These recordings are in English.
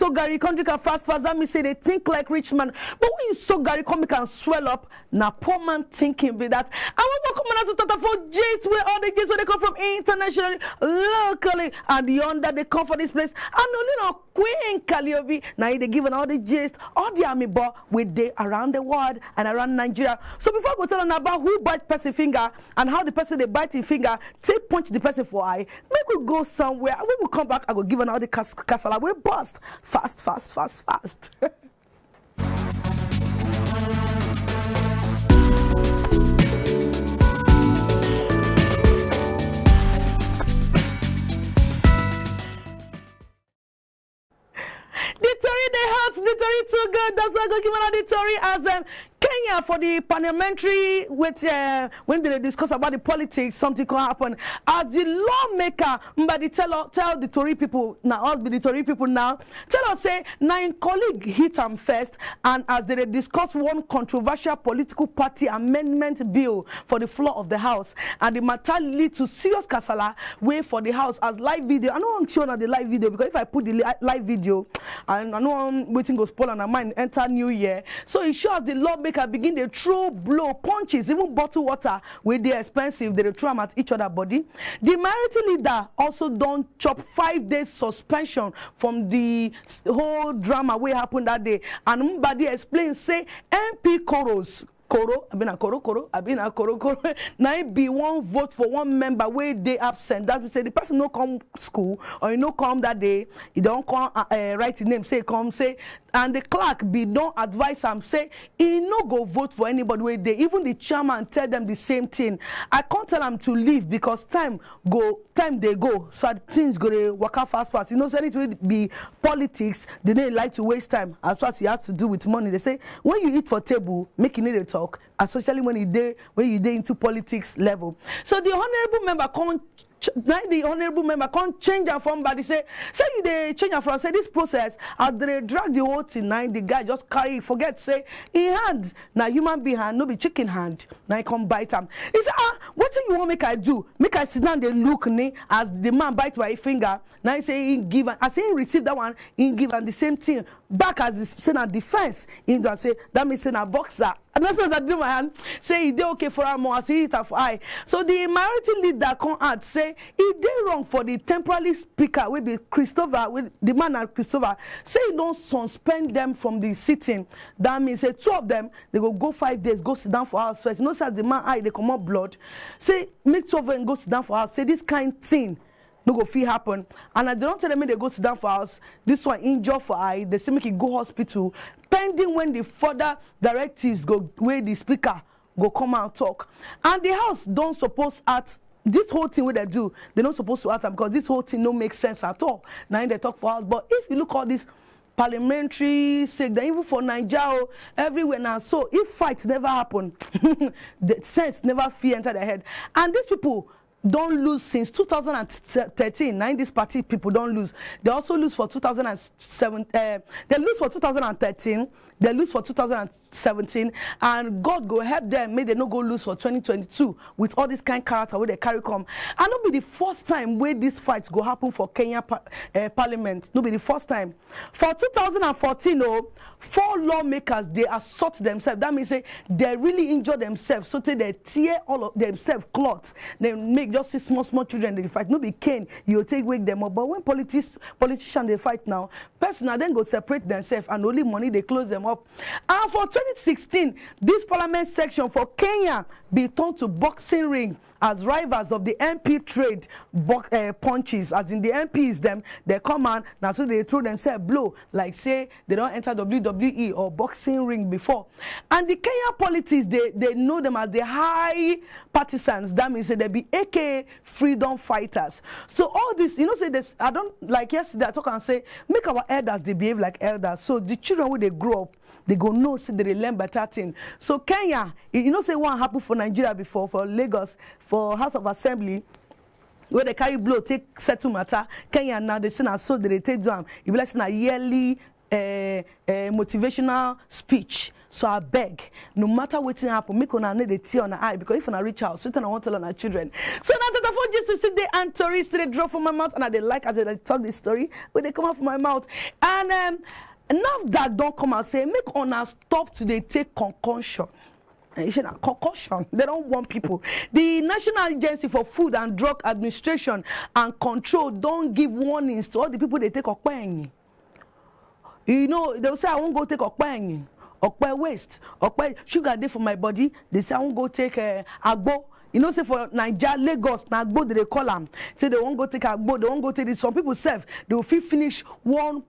so Gary country can fast, that means say they think like rich man. But when you so Gary come can swell up, now poor man thinking be that. I want to come out to talk for Jays where all the Jays where they come from internationally, locally, and beyond that they come for this place. And only now Queen Kaliobi, now they given all the Jays, all the army bar with they around the world and around Nigeria. So before I go tell them about who bite person finger and how the person they bite in finger, take punch the person for eye, make we go somewhere. When we come back, I go give all the Kasala. We bust fast. The Tory too good. That's why I go give another Tory as Kenya for the parliamentary with when they discuss about the politics, something can happen. As the lawmaker, but tell the Tory people now, all the Tory people now, tell us say 9 colleagues hit them first, and as they discuss one controversial political party amendment bill for the floor of the House, and the matter lead to serious Kasala way for the House as live video. I know I'm showing the live video because if I put the live video, and I know I'm waiting to spoil and I might enter New Year. So it shows the lawmaker begin the throw blow punches, even bottled water with the expensive, they throw them at each other body. The minority leader also don't chop 5 days suspension from the whole drama what happened that day. And Mbadi explains say MP Koros now it be one vote for one member where they absent. That we say the person no come school or you no come that day, you don't come write his name, say come say, and the clerk be don't advise him say he no go vote for anybody where they even the chairman tell them the same thing. I can't tell them to leave because time they go, so things go to work out fast. You know, so it will be politics. They don't like to waste time. As what you have to do with money. They say when you eat for table, make it a talk, especially when you day into politics level. So the honorable member can't change her from, but they say you they change her from, say this process as they drag the whole thing, now the guy just carry forget say in hand now human being hand no be chicken hand now he come bite him. He say what do you want make I do? Make I sit down they look me as the man bite my finger. Now he say he give and as he receive that one he give and the same thing back as the say na defense he do say that means say na boxer. And that's what I do my hand. Say it okay for a more, see it for eye. So the minority leader come out say it they wrong for the temporary speaker will be Christopher with the man at Christopher. Say don't suspend them from the sitting. That means say 2 of them they go 5 days, go sit down for house first. You know, say the man eye they come up blood. Say make 2 of them go sit down for house. Say this kind thing no go feel happen. And I don't tell them they go sit down for house. This one injure for eye. They say make it go hospital. Pending when the further directives go where the speaker go come out talk. And the house don't suppose at this whole thing what they do, they're not supposed to act because this whole thing don't make sense at all. Now they talk for house. But if you look at this parliamentary sake, then even for Nigeria, everywhere now. So if fights never happen, the sense never feel enter their head. And these people don't lose since 2013. Now in this party, people don't lose. They also lose for 2007. They lose for 2013. They lose for 2017. And God go help them. May they not go lose for 2022 with all this kind of character where they carry come. And not be the first time where these fights go happen for Kenya Parliament. Not be the first time. For 2014, 4 lawmakers they assault themselves. That means say they really injure themselves. So they tear all of themselves cloths. They make just see small children they fight. No be cane, you take wake them up. But when politicians they fight now, personal then go separate themselves and only money they close them up. And for 2016, this parliament section for Kenya be turned to boxing ring as rivals of the MP trade punches. As in the MPs them they come on now so they throw themselves blow like say they don't enter WWE or boxing ring before. And the Kenya politics they know them as the high partisans. That means they be AKA freedom fighters. So all this, you know, say this, I don't like yesterday I talk and say make our elders they behave like elders. So the children when they grow up they go know say they learn better thing. So Kenya, you know say what happened for Nigeria before, for Lagos, for House of Assembly, where they carry blow take settle matter. Kenya now they say so they take down. You be like a yearly motivational speech. So I beg, no matter what happen, make una need a tear on her eye, because if I reach out, certain I want to tell on our children. So now that I just to sit there and tourists they draw from my mouth, and I they like as I talk this story, when they come out from my mouth. And Nafdac don't come and say, make una stop to they take concoction. Concoction. They don't want people. The National Agency for Food and Drug Administration and Control don't give warnings to all the people they take okpa. You know, they'll say I won't go take okpa. Okpa waste. Okpa sugar day for my body. They say I won't go take agbo. You know, say for Nigeria, Lagos, na agbo they call them. Say they won't go take agbo. They won't go take this. Some people serve. They will finish one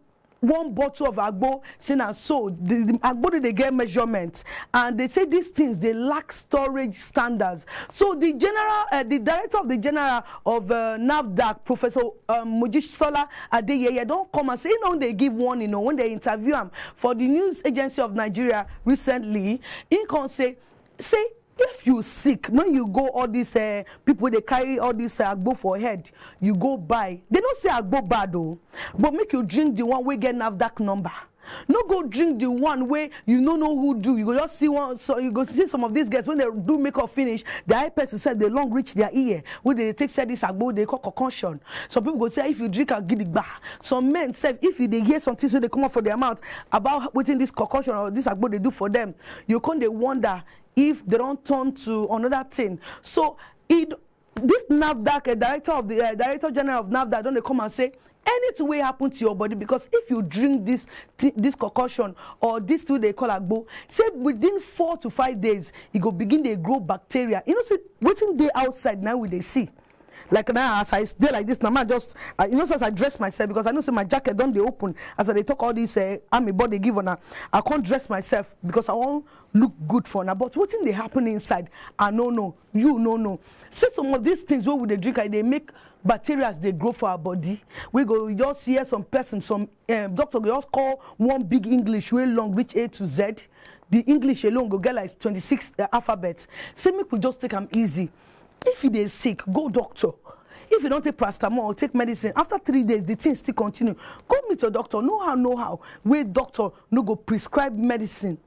bottle of agbo, saying and so the agbo they get measurements, and they say these things they lack storage standards. So the director of the general of Nafdac, Professor Mojisola Adeyeye, don't come and say, you know, they give warning. You know, when they interview him for the news agency of Nigeria recently, he can say if you sick, when you go all these people they carry all this agbo for head, you go buy. They don't say agbo bad though, but make you drink the one we get Nafdac number. No go drink the one where you don't know who do. You go just see one, so you go see some of these guys when they do makeup finish, the eye person said they long reach their ear. When they take say this agbo, they call concoction. Some people go say if you drink a gidigba. Some men say if they hear something so they come out for their mouth about waiting this concoction or this agbo they do for them, you can't they wonder if they don't turn to another thing. So this Nafdac, director general of Nafdac, don't they come and say anything will happen to your body, because if you drink this concoction or this thing they call agbo, say within 4 to 5 days, it go begin to grow bacteria. You know, see waiting day outside now we they see. Like now, as I stay like this, now I just, you know, as I dress myself, because I know say my jacket don't they open, as I talk all this army body give on, I can't dress myself because I won't look good for now. But what thing they happen inside, I don't know, you no. See some of these things, what would they drink, they make bacteria they grow for our body. We just hear some person, some doctor, we just call one big English, way long, reach A to Z. The English alone go get like 26 alphabets. Say make we just take them easy. If you dey sick, go doctor. If you don't take paracetamol or take medicine, after 3 days, the thing still continue. Go meet your doctor. Know how. Wait, doctor, no go prescribe medicine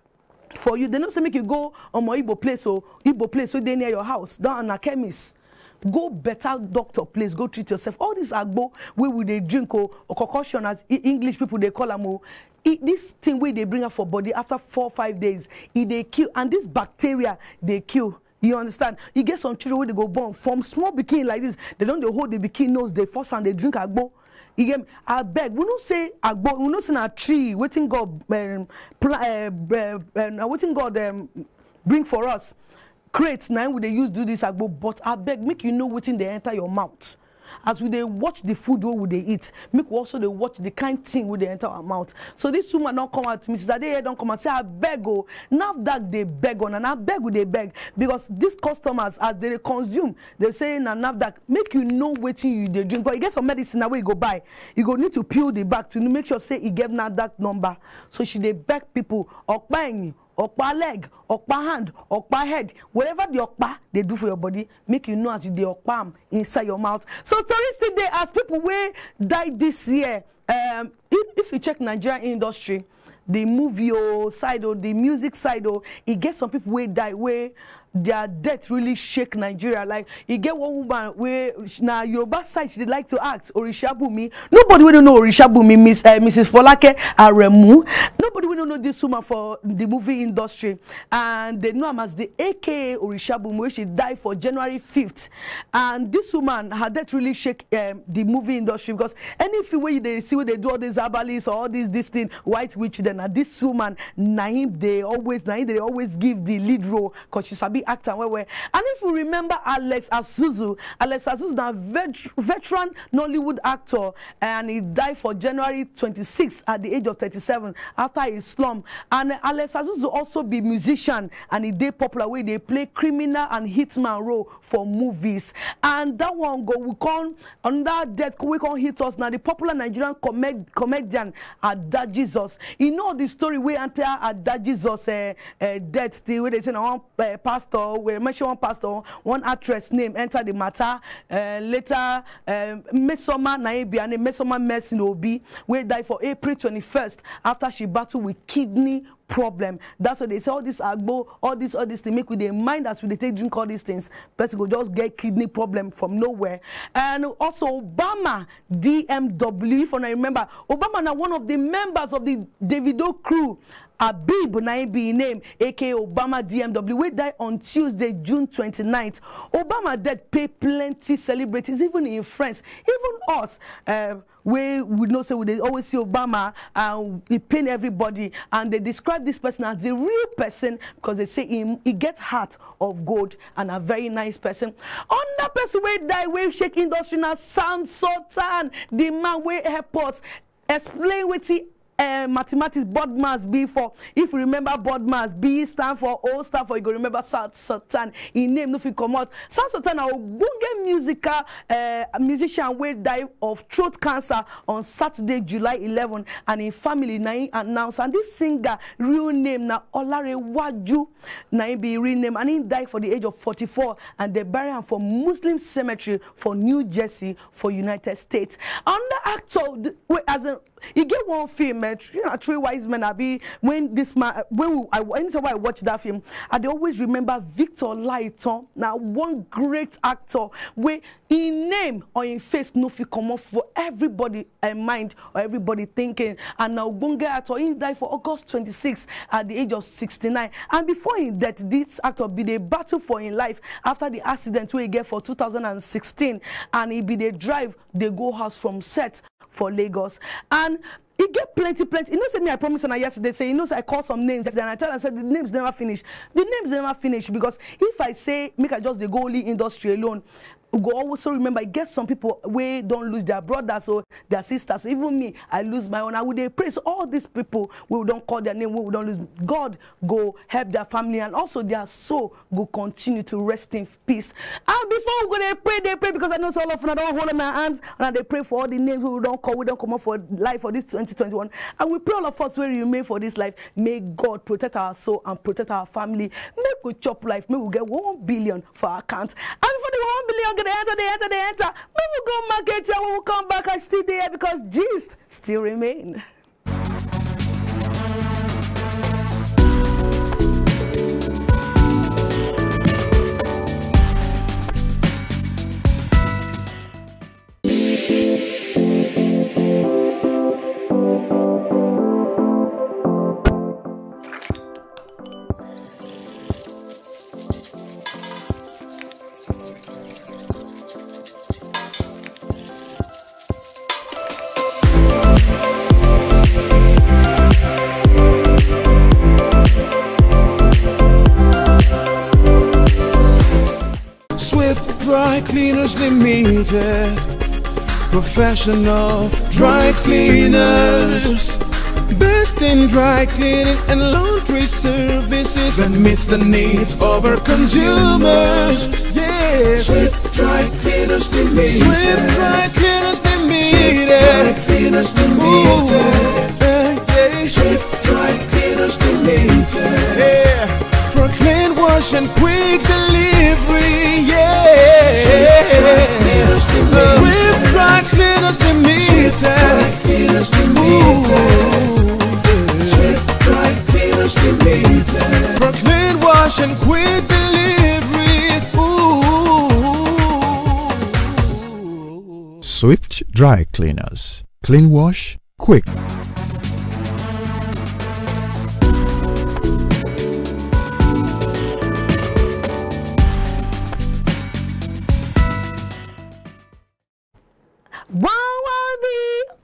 for you. They don't say make you go on my Igbo place so they near your house, down on a chemist. Go better doctor place, go treat yourself. All this agbo where would they drink or concoction, as English people they call them. This thing where they bring up for body after 4 or 5 days, they kill, and this bacteria they kill. You understand? You get some children where they go born from small bikini like this. They don't hold the bikini nose, they force and they drink agbo. You get me? I beg. We don't say agbo. We don't say a tree. Waiting God, waiting God bring for us. Crates now would they use do this agbo, but I beg make you know waiting they enter your mouth. As we they watch the food what would they eat, make also they watch the kind thing would they enter our mouth. So this woman don't come out, Mrs. Adeye don't come and say I beg oh, now that they beg on, and I beg would they beg, because these customers as they consume, they say na Nafdac make you know waiting you they drink. But you get some medicine that way you go buy, you go need to peel the back to make sure say you get Nafdac number. So she they beg people okpa leg, okpa hand, okpa head, whatever the okpa they do for your body, make you know as you the okpa inside your mouth. So tourist day as people wey die this year, if you check Nigerian industry, the movie side or the music side, it gets some people wey die where their death really shake Nigeria. Like you get one woman where now Yoruba side she like to act Orishabumi. Nobody will know Orishabumi, Mrs. Folake Aremu. Nobody will know this woman for the movie industry, and they know him as the AKA Orishabumi, where she died for January 5th. And this woman, her death really shake the movie industry, because any way they see where they do all these abalis or all this thing, white witch, then this woman Naim they always give the lead role because she's a big actor. And if you remember Alex Asuzu is a veteran Nollywood actor, and he died for January 26th at the age of 37 after his slum. And Alex Asuzu also be musician, and he did popular way they play criminal and hitman role for movies. And that one go we come under death we can't hit us now. The popular Nigerian comedian Ada Jesus. You know the story we enter Ada Jesus death still where they say now pass pastor, we mention one pastor, one actress name enter the matter. Later, Mesoma Naibiane, Mesoma Mercy Obi, we die for April 21st after she battled with kidney problem. That's what they say. All this agbo, all this they make with their mind as we they take drink all these things. Person go just get kidney problem from nowhere. And also Obama DMW. If I remember, Obama now one of the members of the Davido crew. Abib Naibi name, aka Obama DMW, we die on Tuesday, June 29th. Obama dead pay plenty celebrities, even in France, even us. We would know, say we always see Obama and he pain everybody, and they describe this person as the real person because they say he gets heart of gold and a very nice person. On that person we die, wave shake industry now, Sam Sultan, the man we airports explain what he mathematics board mass B for. If you remember board mass, B stand for O stand for, you go remember Sultan. In name no fit come out. Sultan a ogbonge musical musician wey die of throat cancer on Saturday, July 11, and in family na him announce. And this singer real name na Olarewaju, na him be real name, and he died for the age of 44, and they bury him for Muslim cemetery for New Jersey for United States. And the actor, as a you get one film, Three Wise Men. I be when this man, anytime I watch that film, I always remember Victor Lighton. Now one great actor where in name or in face no fit come off for everybody mind or everybody thinking. And now Bonga actor, he died for August 26 at the age of 69. And before his death, this actor be the battle for his life after the accident where he get for 2016, and he be the drive they go house from set for Lagos. And he get plenty. You know, say me, I promised on yesterday, say, you know, say I call some names, then I tell and said the names never finish. The names never finish because if I say, make I just the go only industry alone, we go also remember, I guess some people we don't lose their brothers or their sisters. So even me, I lose my own. I would praise all these people. We don't call their name. We don't lose. God go help their family, and also their soul go continue to rest in peace. And before we go, they pray because I know so all of them don't hold in my hands, and they pray for all the names we don't call. We don't come up for life for this 2021, and we pray all of us where you remain for this life. May God protect our soul and protect our family. Make we chop life. May we get 1 billion for our account. And for the 1 billion. They enter. When we go market here, when we come back, I still there because gist still remain. Dry Cleaners Limited, professional dry cleaners, best in dry cleaning and laundry services that meets the needs of our consumers. Yeah, Swift Dry Cleaners Limited. Swift Dry Cleaners Limited. Swift Dry Cleaners Limited. Swift Dry Cleaners Limited. Yeah, for clean wash and quick delivery. Yeah, Swift Dry Cleaners Limited. Swift Dry Cleaners Limited. Swift Dry Cleaners Limited. For clean wash and quick delivery. Ooh. Swift Dry Cleaners. Clean wash, quick.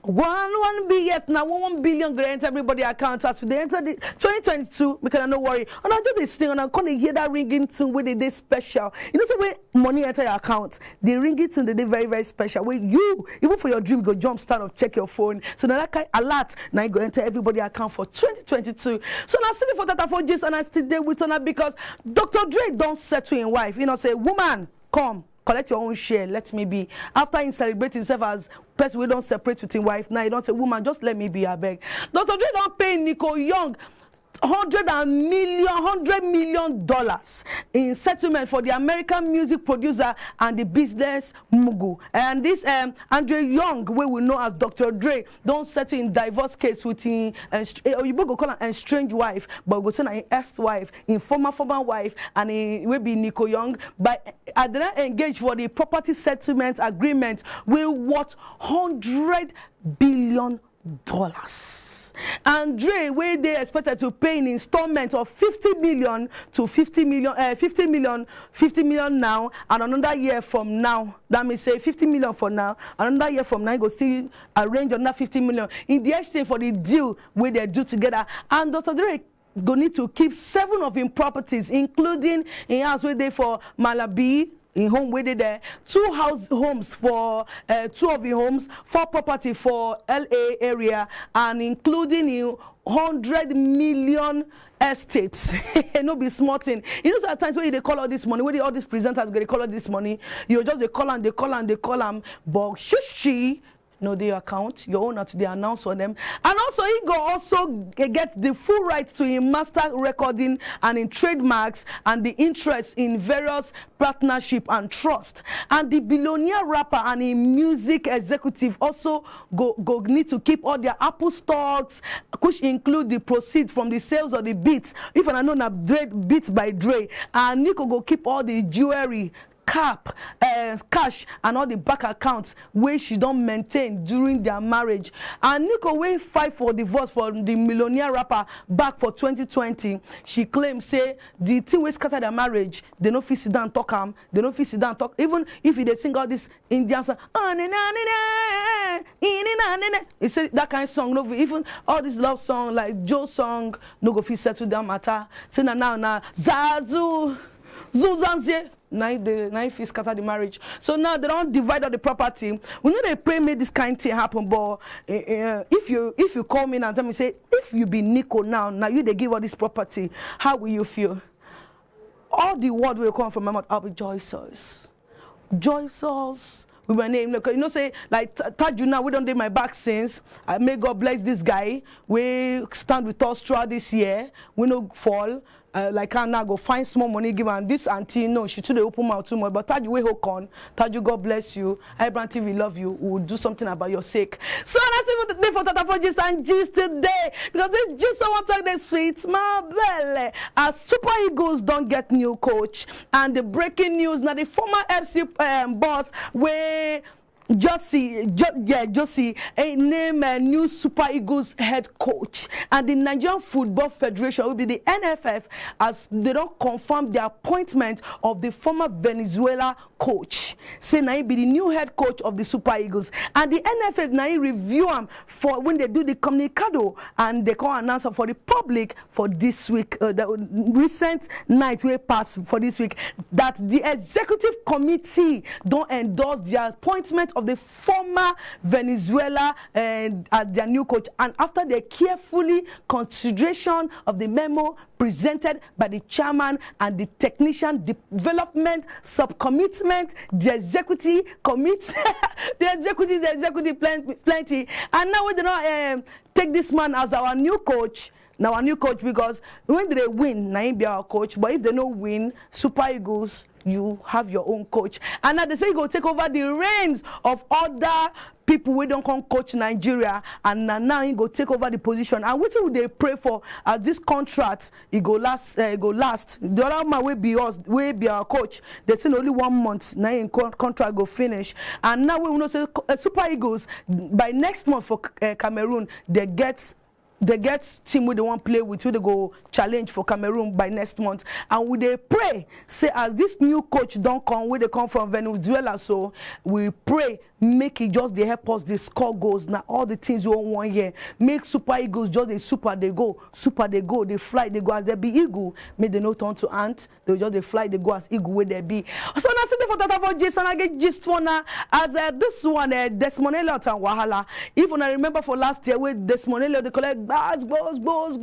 One B, yes, now 1 billion grant everybody account as they enter the 2022. We cannot no worry. And I do this thing and I'm gonna hear that ringing tune with the special. You know, so when money enter your account, the ringing tune they very, very special. Where you, even for your dream, go jump start or check your phone. So now that kind alert, now you go enter everybody account for 2022. So now still for that for gist and I still there with her because Dr. Dre don't settle in wife. You know, say, woman, come. Collect your own share, let me be. After he celebrates himself as person we don't separate with his wife, now you don't say, woman, just let me be, I beg. Dr. Dre don't pay Nico Young $100 million in settlement for the American music producer and the business mogul. And this Andre Young, where we know as Dr. Dre, don't settle in divorce case with him. You go call an estranged wife, but we go say an ex-wife, in former wife, and he will be Nico Young. But I didn't engage for the property settlement agreement. We worth $100 billion. And Dre, where they expected to pay in installments of 50 million to 50 million now, and another year from now. That means say 50 million for now, another year from now, you go still arrange another 50 million in the exchange for the deal where they do together. And Dr. Dre go need to keep 7 of his properties, including in house where they for Malabi. In home where they there, 2 homes for 2 of the homes, 4 property for LA area, and including in 100 million estates. No be small thing. You know, sometimes when they call all this money, when all these presenters they call all this money, you just they call them, but she know their account, your owner to the announce for them. And also he go also get the full right to in master recording and in trademarks and the interest in various partnership and trust. And the billionaire rapper and in music executive also go need to keep all their Apple stocks, which include the proceeds from the sales of the beats. If I know that Beats by Dre, and Nico go keep all the jewelry, cap, cash, and all the bank accounts where she don't maintain during their marriage. And Nico will fight for divorce for the millionaire rapper back for 2020. She claims say the thing will scatter their marriage. They no fit sit down talk am. They no fit sit down talk. Even if they sing all this Indian song, he said that kind of song. No, even all this love song like Joe song, no go fit settle down matter. Say now Zazu Zuzanze. Now if he scatter the marriage. So now they don't divide up the property. We know they pray make this kind of thing happen, but if you call me and tell me, say, if you be Nico now you they give all this property, how will you feel? All the word will come from my mouth, I'll be joyous. Joyous. We were named, you know, say, like, Tajuna, we don't do my back since. May God bless this guy. We stand with us throughout this year. We no fall. Like, I now go find small money, give and this auntie, no, she today open mouth too much. But Taju, we hook on. Taju, God bless you. iBrandTV love you. We will do something about your sake. So that's it for today for Tatapologist and Gist today. Because this just someone talk the sweet, my belly. As Super Eagles don't get new coach. And the breaking news, now the former FC boss, where Josie name a new Super Eagles head coach, and the Nigerian Football Federation will be the NFF as they don't confirm the appointment of the former Venezuela coach. Say now he be the new head coach of the Super Eagles, and the NFF now review him for when they do the communicado and they can announce for the public for this week. The recent night we passed for this week that the executive committee don't endorse the appointment of the former Venezuela as their new coach, and after the carefully consideration of the memo presented by the chairman and the technician development subcommitment, the executive committee, the executive plenty, and now we do not take this man as our new coach. Now our new coach, because when they win, now be our coach, but if they don't win, Super Eagles, you have your own coach. And now they say you go take over the reins of other people who don't come coach Nigeria, and now you go take over the position. And what would they pray for as this contract it go last? The other man will be us, will be our coach. They say only 1 month now in contract go finish. And now we will know say Super Eagles by next month for Cameroon they get team where they want play with, who they go challenge for Cameroon by next month. And we they pray, say as this new coach don't come, where they come from Venezuela, so we pray, make it just they help us, they score goals. Now all the things we want here, make Super Eagles just a super they go, they fly, they go as they be eagle, make they not turn to ant, they just they fly, they go as eagle where they be. So now see for that about Jason, I get just for now as this one, Desmond Elliott and Wahala. Even I remember for last year where Desmond Elliott they collect balls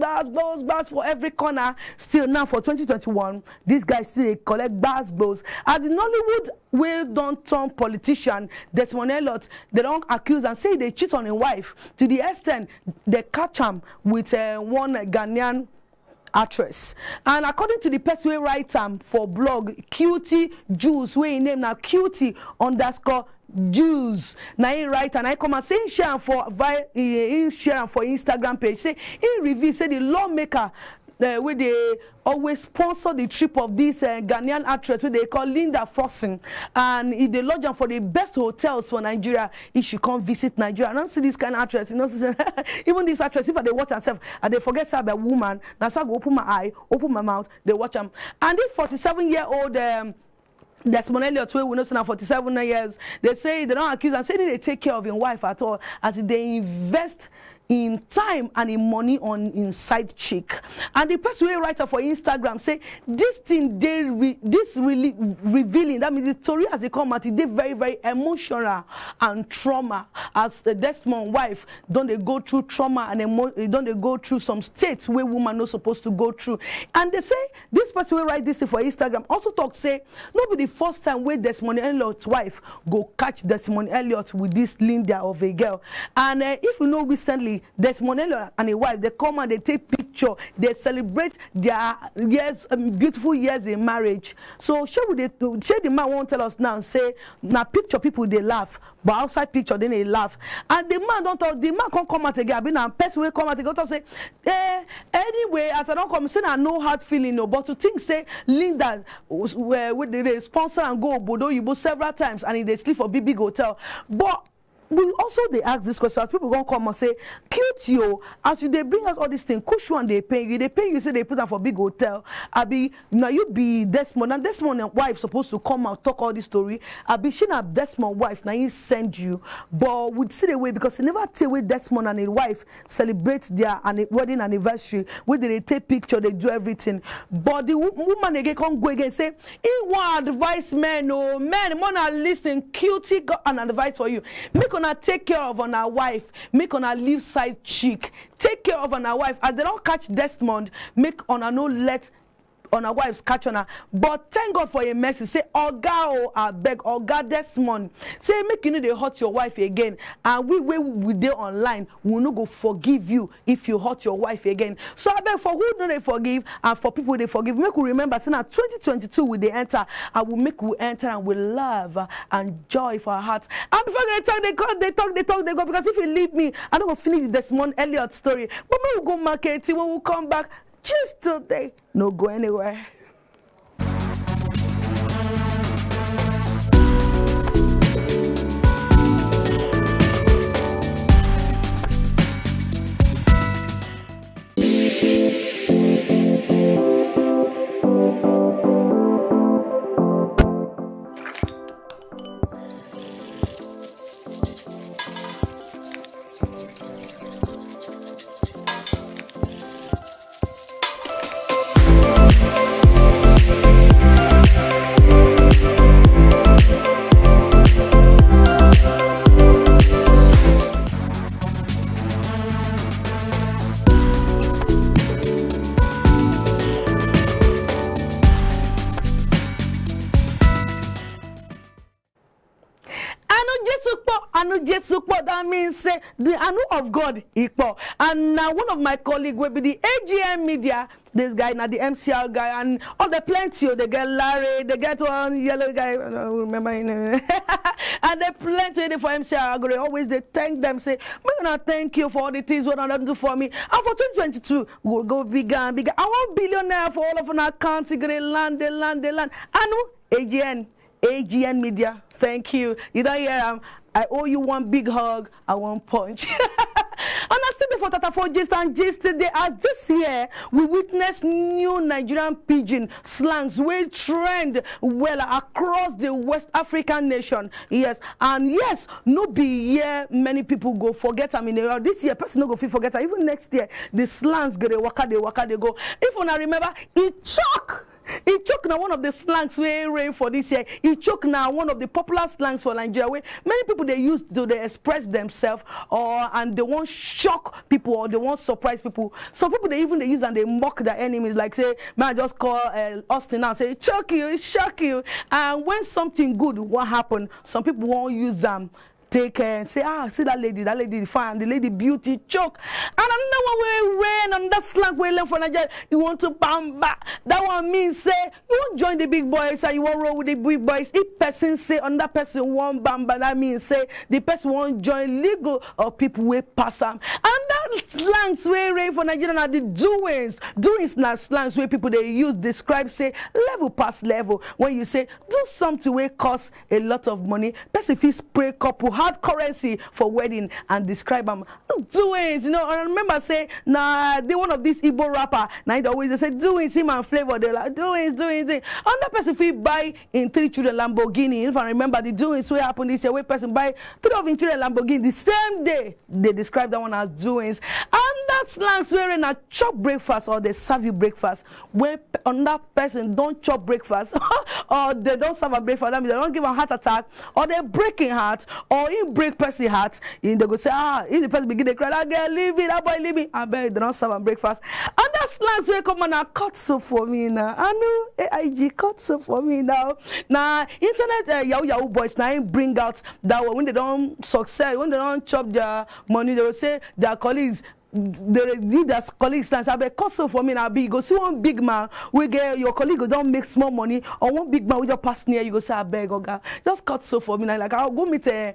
for every corner. Still now for 2021, this guy still collect balls. As the Nollywood well done turn politician, Desmond Elliott, they don't accuse and say they cheat on his wife to the extent they catch him with one Ghanaian actress. And according to the person who write for blog, Cutie Juice, where he name now Cutie _ Jews. Now he write and I come and say share for Instagram page. Say in review say the lawmaker where they always sponsor the trip of this Ghanaian actress who they call Linda Frosting, and if they lodge her for the best hotels for Nigeria, if she come visit Nigeria. I don't see this kind of actress, you know. Even this actress, if they watch herself and they forget her about woman, now so I go open my eye, open my mouth, they watch them. And this 47-year-old Desmond Elliott, we know now 47 years, they say they don't accuse and say they take care of your wife at all, as they invest in time and in money on inside chick. And the person who write for Instagram say this thing this really revealing, that means the story as they come out, they very, very emotional and trauma, as the Desmond wife don't they go through trauma and don't they go through some states where women not supposed to go through. And they say this person who write this thing for Instagram also talk say not be the first time where Desmond Elliott's wife go catch Desmond Elliott with this Linda of a girl. And if you know recently Desmond Elliott and his wife, they come and they take picture, they celebrate their years, beautiful years in marriage. So the man won't tell us now and say now picture people they laugh, but outside picture then they laugh. And the man don't talk, the man can't come out again. I mean, a person will come out again say, anyway, as I don't come, say I no hard feeling, no, but to think say Linda with the sponsor and go Bodo Yibo several times and they sleep for big hotel. But we also they ask this question, as people gonna come and say, cute you, as they bring out all these things, kush one they pay you say they put them for big hotel. Abi now you be Desmond and Desmond and wife supposed to come out talk all this story. Abi she not Desmond wife now he send you, but would see the way because he never tell with Desmond and his wife celebrate their wedding anniversary where they take picture, they do everything. But the woman again come go again say, he want advice men, oh men, wanna listen, cutie got an advice for you. Make on take care of on our wife, make on our leave side cheek, take care of on our wife. As they don't catch Desmond, make on a no let on our wives catch on her. But thank God for your mercy. Say, Oga, I beg, Oga Desmond. Say, make you know they hurt your wife again. And we there online, we will not go forgive you if you hurt your wife again. So I beg for who do they forgive and for people they forgive. Make we remember, say now 2022 we they enter, I will make we enter and with love and joy for our hearts. And before they talk, they go. Because if you leave me, I don't go finish the Desmond Elliott story. But when we go marketing, when we come back, just today, no go anywhere. That means say the anu of God equal. And now one of my colleagues will be the AGM media. This guy now the MCR guy and all the plenty. They get Larry, they get one yellow guy. I don't remember his name. And they plenty for MCR. Always they thank them. Say, I'm gonna thank you for all the things what you do for me. And for 2022, we'll go bigger and bigger. I want billionaire for all of our accounts. They land. And AGN media. Thank you. You don't hear I owe you one big hug, I won't punch. And I still before Tata for gist and gist today, as this year we witness new Nigerian pidgin slangs will trend well across the West African nation. Yes, and yes, no be year many people go forget. I mean, this year person no go forget. Even next year, the slangs get a waka they go. If you remember, it choke. It choke now one of the slangs we rain for this year. It choke now one of the popular slangs for Nigeria where many people they use to they express themselves and they won't shock people or they won't surprise people. Some people they use and they mock their enemies, like say, man, just call Austin now say choke you, shock you. And when something good will happen, some people won't use them take and say, see that lady fine, the lady beauty choke. And another one will rain, and that slang will learn for Nigeria. You want to bam back. That one means say you won't join the big boys and you won't roll with the big boys. If person say another person won't bam back, that means say the person won't join legal or people will pass them. And that slangs will rain for Nigeria are the doings. Doings not slangs where people they use describe say level past level. When you say do something will cost a lot of money, person if he spray couple hard currency for wedding and describe them doings, you know. I remember say nah, they one of these Igbo rapper now they always say doings him and flavor, they're like doings. Another person if he buy in 3 children Lamborghini, if I remember the doings what happened this year, where person buy 3 of in children Lamborghini the same day, they describe that one as doings. And that slangs wearing a chop breakfast or they serve you breakfast where another person don't chop breakfast or they don't serve a breakfast, that means they don't give a heart attack or they breaking heart or in break person heart, they go say if the person begin to cry, that girl leave it, that boy leave it, I bet they don't serve a breakfast. And that slangs will come and cut so for me now. I know AIG cut so for me now. Now internet yahoo boys now bring out that when they don't succeed, when they don't chop their money, they will say their colleagues. The leaders, colleagues, I be cut so for me now. Be go see one big man, we get your colleague who don't make small money, or one big man we just pass near you go say I beg oga, just cut so for me now. Like I'll go meet the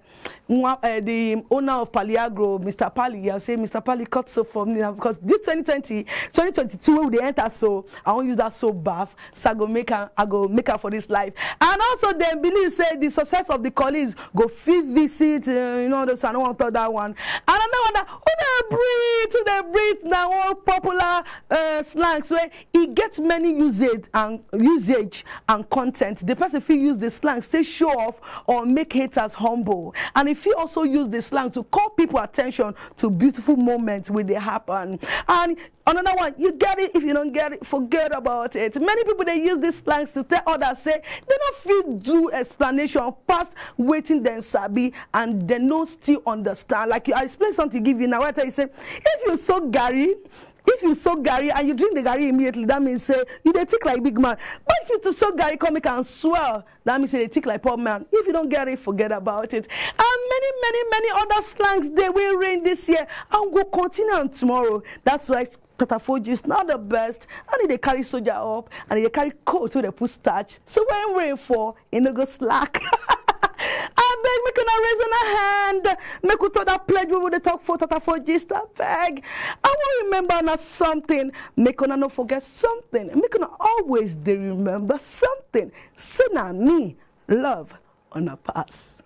owner of Paliagro, Mr. Pali. I'll say Mr. Pali cut so for me now because this 2022 we they enter so I won't use that so bath, so I go make her for this life. And also they believe say the success of the colleagues go fit visit, you know those I don't want to that one. And another one that breathe now all popular slangs where he gets many usage and content. The person if he use the slang say show off or make haters humble, and if he also use the slang to call people attention to beautiful moments when they happen. And another one, you get it. If you don't get it, forget about it. Many people they use these slangs to tell others say they don't feel do explanation past waiting then sabi and they don't still understand. Like I explain something give you now. I tell you say if you soak Gary and you drink the Gary immediately, that means say you they tick like big man. But if you to soak Gary come and swell, that means they tick like poor man. If you don't get it, forget about it. And many other slangs they will rain this year and will continue on tomorrow. That's why Tatafoji is not the best, and they carry soldier up, and they carry coat where they put starch. So when rain fall, it no go slack. I beg, make una raise on a hand. Make we talk that pledge we would talk for Tatafoji. That beg. I want remember now something. Make una not forget something. Make una always they remember something. Say na me love on a pass.